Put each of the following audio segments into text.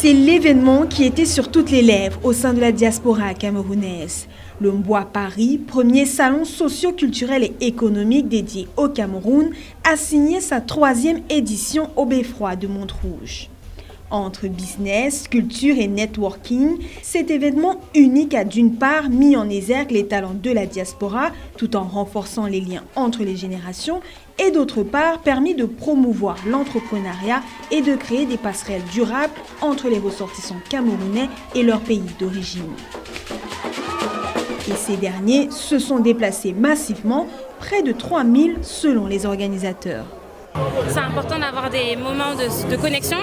C'est l'événement qui était sur toutes les lèvres au sein de la diaspora camerounaise. Le Mbwa Paris, premier salon socio-culturel et économique dédié au Cameroun, a signé sa 3e édition au Beffroi de Montrouge. Entre business, culture et networking, cet événement unique a d'une part mis en exergue les talents de la diaspora tout en renforçant les liens entre les générations et d'autre part permis de promouvoir l'entrepreneuriat et de créer des passerelles durables entre les ressortissants camerounais et leur pays d'origine. Et ces derniers se sont déplacés massivement, près de 3000 selon les organisateurs. C'est important d'avoir des moments de connexion,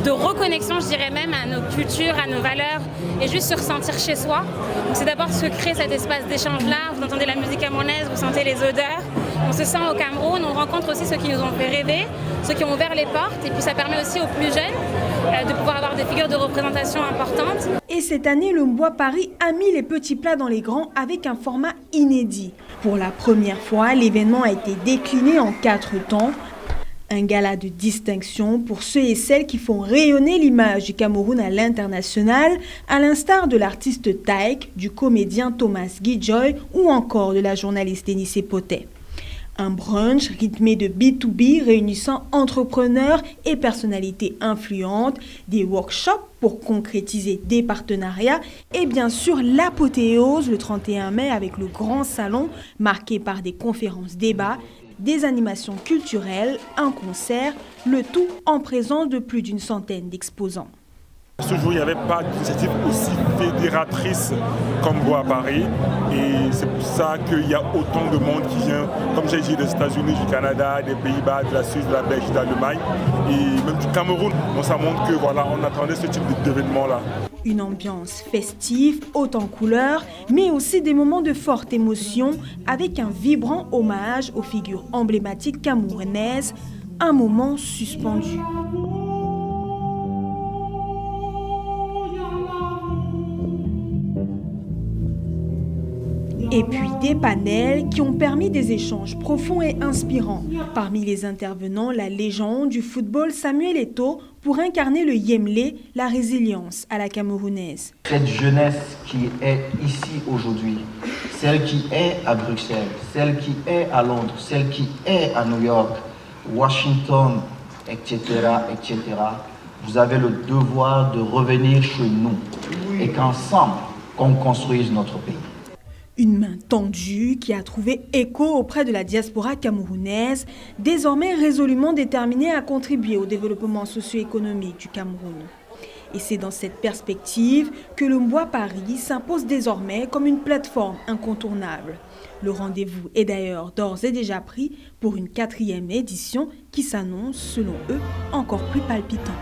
de reconnexion, je dirais même, à nos cultures, à nos valeurs, et juste se ressentir chez soi. Donc c'est d'abord se créer cet espace d'échange-là. Vous entendez la musique camerounaise, vous sentez les odeurs. On se sent au Cameroun, on rencontre aussi ceux qui nous ont fait rêver, ceux qui ont ouvert les portes, et puis ça permet aussi aux plus jeunes de pouvoir avoir des figures de représentation importantes. Et cette année, le Mbwa Paris a mis les petits plats dans les grands avec un format inédit. Pour la première fois, l'événement a été décliné en 4 temps. Un gala de distinction pour ceux et celles qui font rayonner l'image du Cameroun à l'international, à l'instar de l'artiste Taïk, du comédien Thomas Guidjoy ou encore de la journaliste Denis Potet. Un brunch rythmé de B2B réunissant entrepreneurs et personnalités influentes, des workshops pour concrétiser des partenariats et bien sûr l'apothéose le 31 mai avec le grand salon marqué par des conférences débats, des animations culturelles, un concert, le tout en présence de plus d'une centaine d'exposants. Ce jour, il n'y avait pas d'initiative aussi fédératrice comme Mbwa Paris. Et c'est pour ça qu'il y a autant de monde qui vient, comme j'ai dit, des États-Unis, du Canada, des Pays-Bas, de la Suisse, de la Belgique, de l'Allemagne et même du Cameroun. Donc ça montre que voilà, on attendait ce type d'événement-là. Une ambiance festive, haute en couleurs, mais aussi des moments de forte émotion avec un vibrant hommage aux figures emblématiques camerounaises, un moment suspendu. Et puis des panels qui ont permis des échanges profonds et inspirants. Parmi les intervenants, la légende du football Samuel Eto'o pour incarner le Yemlé, la résilience à la camerounaise. Cette jeunesse qui est ici aujourd'hui, celle qui est à Bruxelles, celle qui est à Londres, celle qui est à New York, Washington, etc., etc., vous avez le devoir de revenir chez nous et qu'ensemble, qu'on construise notre pays. Une main tendue qui a trouvé écho auprès de la diaspora camerounaise, désormais résolument déterminée à contribuer au développement socio-économique du Cameroun. Et c'est dans cette perspective que le Mbwa Paris s'impose désormais comme une plateforme incontournable. Le rendez-vous est d'ailleurs d'ores et déjà pris pour une 4e édition qui s'annonce, selon eux, encore plus palpitant.